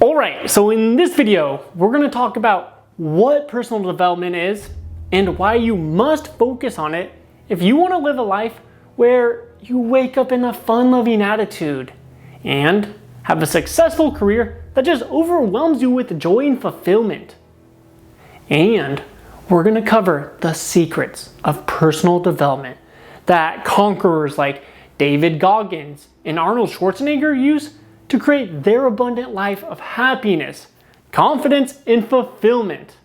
Alright, so in this video, we're going to talk about what personal development is and why you must focus on it if you want to live a life where you wake up in a fun-loving attitude and have a successful career that just overwhelms you with joy and fulfillment. And we're going to cover the secrets of personal development that conquerors like David Goggins and Arnold Schwarzenegger use to create their abundant life of happiness, confidence, and fulfillment.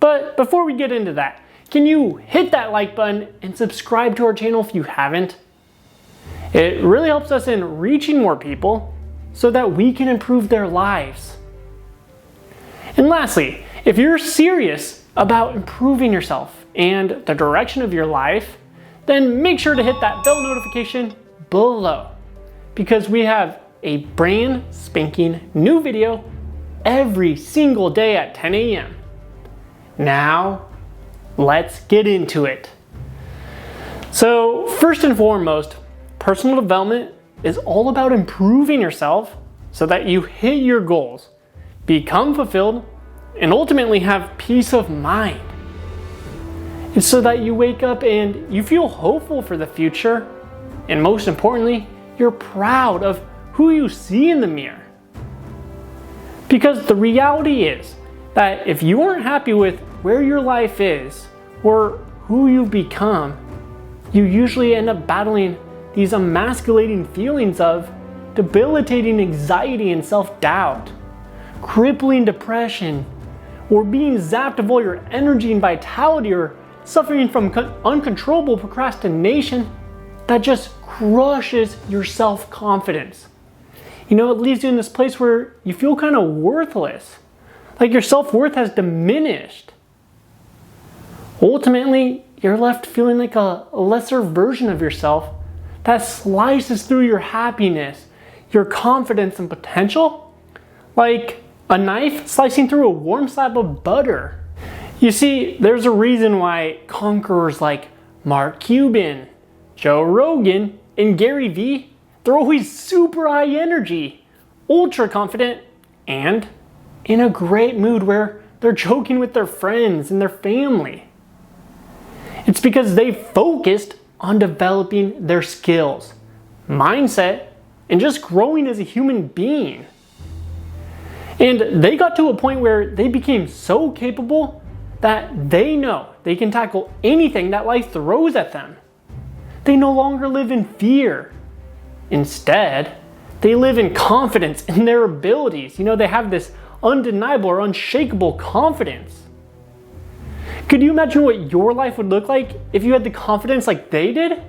But before we get into that, can you hit that like button and subscribe to our channel if you haven't? It really helps us in reaching more people so that we can improve their lives. And lastly, if you're serious about improving yourself and the direction of your life, then make sure to hit that bell notification below, because we have a brand spanking new video every single day at 10 a.m. Now, let's get into it. So first and foremost, personal development is all about improving yourself so that you hit your goals, become fulfilled, and ultimately have peace of mind. It's so that you wake up and you feel hopeful for the future, and most importantly, you're proud of who you see in the mirror. Because the reality is that if you aren't happy with where your life is or who you've become, you usually end up battling these emasculating feelings of debilitating anxiety and self-doubt, crippling depression, or being zapped of all your energy and vitality, or suffering from uncontrollable procrastination that just crushes your self-confidence. You know, it leaves you in this place where you feel kind of worthless, like your self-worth has diminished. Ultimately, you're left feeling like a lesser version of yourself that slices through your happiness, your confidence and potential, like a knife slicing through a warm slab of butter. You see, there's a reason why conquerors like Mark Cuban, Joe Rogan, and Gary Vee, they're always super high energy, ultra confident, and in a great mood where they're joking with their friends and their family. It's because they focused on developing their skills, mindset, and just growing as a human being. And they got to a point where they became so capable that they know they can tackle anything that life throws at them. They no longer live in fear. Instead, they live in confidence in their abilities. You know, they have this undeniable or unshakable confidence. Could you imagine what your life would look like if you had the confidence like they did?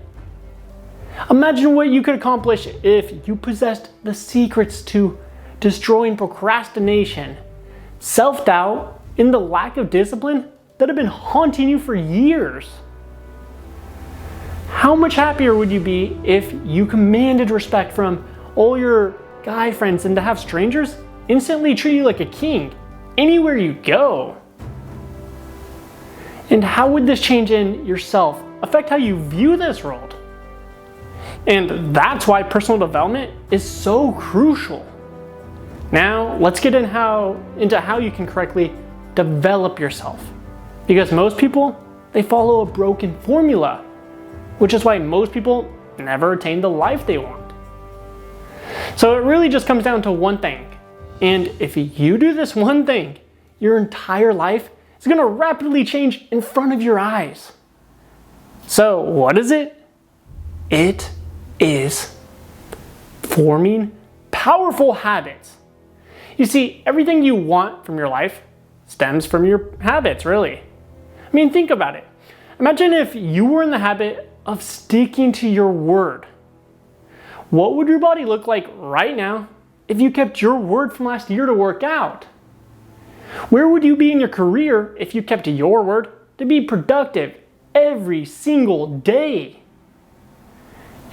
Imagine what you could accomplish if you possessed the secrets to destroying procrastination, self-doubt, and the lack of discipline that have been haunting you for years. How much happier would you be if you commanded respect from all your guy friends and to have strangers instantly treat you like a king anywhere you go? And how would this change in yourself affect how you view this world? And that's why personal development is so crucial. Now, let's get into how you can correctly develop yourself. Because most people, they follow a broken formula, which is why most people never attain the life they want. So it really just comes down to one thing. And if you do this one thing, your entire life is going to rapidly change in front of your eyes. So what is it? It is forming powerful habits. You see, everything you want from your life stems from your habits, really. I mean, think about it. Imagine if you were in the habit of sticking to your word. What would your body look like right now if you kept your word from last year to work out? Where would you be in your career if you kept your word to be productive every single day?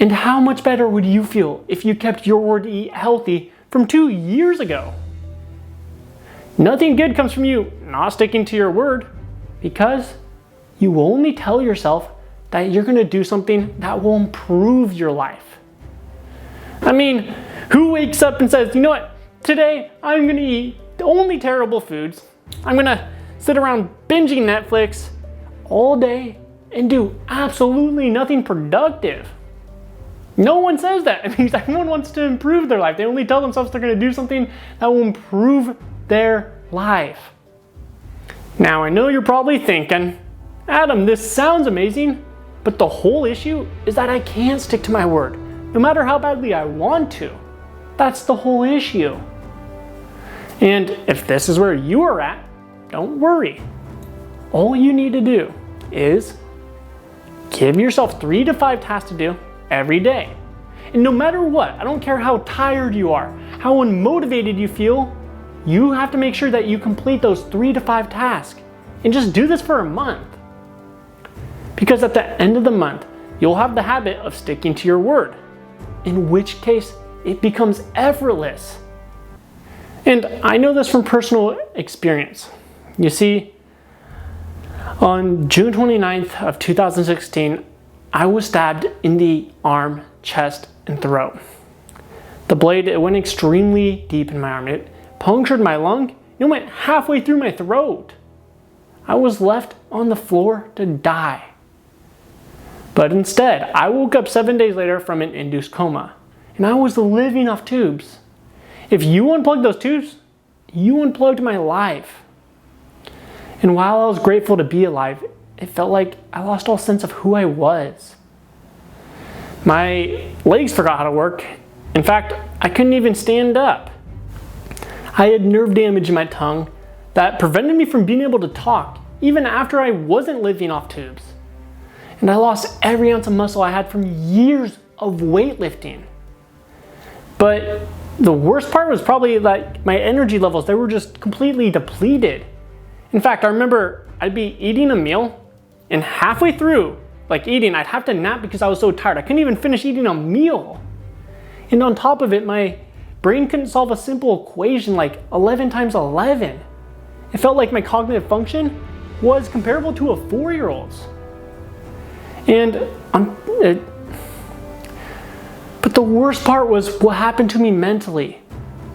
And how much better would you feel if you kept your word to eat healthy from 2 years ago? Nothing good comes from you not sticking to your word, because you only tell yourself that you're going to do something that will improve your life. I mean, who wakes up and says, you know what, today I'm gonna eat only terrible foods. I'm gonna sit around binging Netflix all day and do absolutely nothing productive. No one says that because everyone wants to improve their life. They only tell themselves they're gonna do something that will improve their life. Now I know you're probably thinking, Adam, this sounds amazing, but the whole issue is that I can't stick to my word, no matter how badly I want to. That's the whole issue. And if this is where you are at, don't worry. All you need to do is give yourself 3 to 5 tasks to do every day. And no matter what, I don't care how tired you are, how unmotivated you feel, you have to make sure that you complete those 3 to 5 tasks. And just do this for a month. Because at the end of the month, you'll have the habit of sticking to your word, in which case it becomes effortless. And I know this from personal experience. You see, on June 29th of 2016, I was stabbed in the arm, chest, and throat. The blade, it went extremely deep in my arm. It punctured my lung, and it went halfway through my throat. I was left on the floor to die. But instead, I woke up 7 days later from an induced coma, and I was living off tubes. If you unplugged those tubes, you unplugged my life. And while I was grateful to be alive, it felt like I lost all sense of who I was. My legs forgot how to work. In fact, I couldn't even stand up. I had nerve damage in my tongue that prevented me from being able to talk, even after I wasn't living off tubes. And I lost every ounce of muscle I had from years of weightlifting. But the worst part was probably like my energy levels, they were just completely depleted. In fact, I remember I'd be eating a meal and halfway through eating, I'd have to nap because I was so tired. I couldn't even finish eating a meal. And on top of it, my brain couldn't solve a simple equation like 11 times 11. It felt like my cognitive function was comparable to a 4-year-old's. But the worst part was what happened to me mentally.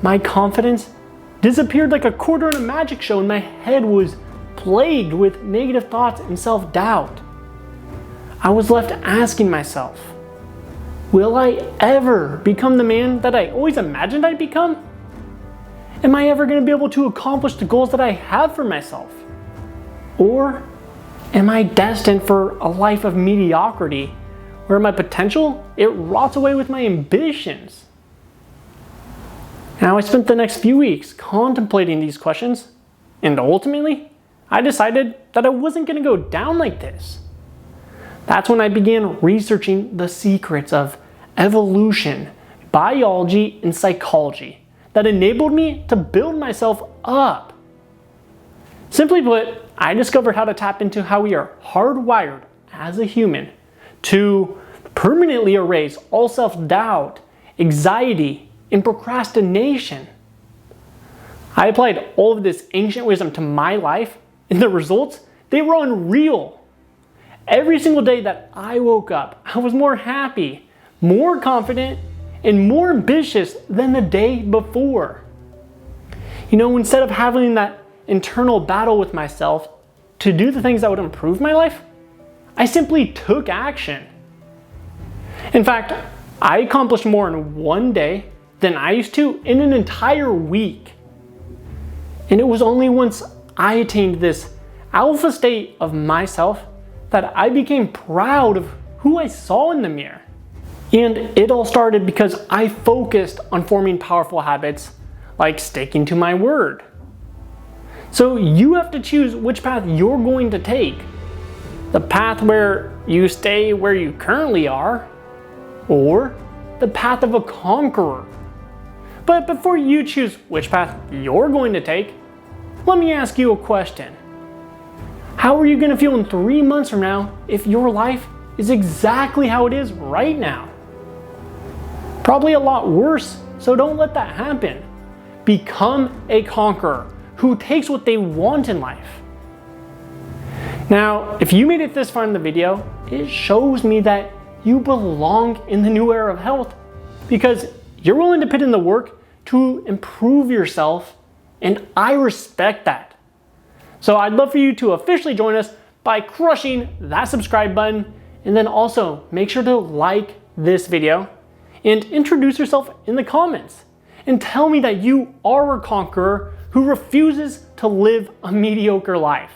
My confidence disappeared like a quarter in a magic show, and my head was plagued with negative thoughts and self-doubt. I was left asking myself, will I ever become the man that I always imagined I'd become? Am I ever going to be able to accomplish the goals that I have for myself? Or am I destined for a life of mediocrity where my potential, it rots away with my ambitions? Now, I spent the next few weeks contemplating these questions, and ultimately, I decided that I wasn't going to go down like this. That's when I began researching the secrets of evolution, biology, and psychology that enabled me to build myself up. Simply put, I discovered how to tap into how we are hardwired as a human to permanently erase all self-doubt, anxiety, and procrastination. I applied all of this ancient wisdom to my life, and the results, they were unreal. Every single day that I woke up, I was more happy, more confident, and more ambitious than the day before. You know, instead of having that internal battle with myself to do the things that would improve my life, I simply took action. In fact, I accomplished more in one day than I used to in an entire week. And it was only once I attained this alpha state of myself that I became proud of who I saw in the mirror. And it all started because I focused on forming powerful habits like sticking to my word. So you have to choose which path you're going to take. The path where you stay where you currently are, or the path of a conqueror. But before you choose which path you're going to take, let me ask you a question. How are you going to feel in 3 months from now if your life is exactly how it is right now? Probably a lot worse, so don't let that happen. Become a conqueror who takes what they want in life. Now, if you made it this far in the video, it shows me that you belong in the new era of health because you're willing to put in the work to improve yourself, and I respect that. So I'd love for you to officially join us by crushing that subscribe button, and then also make sure to like this video and introduce yourself in the comments and tell me that you are a conqueror who refuses to live a mediocre life.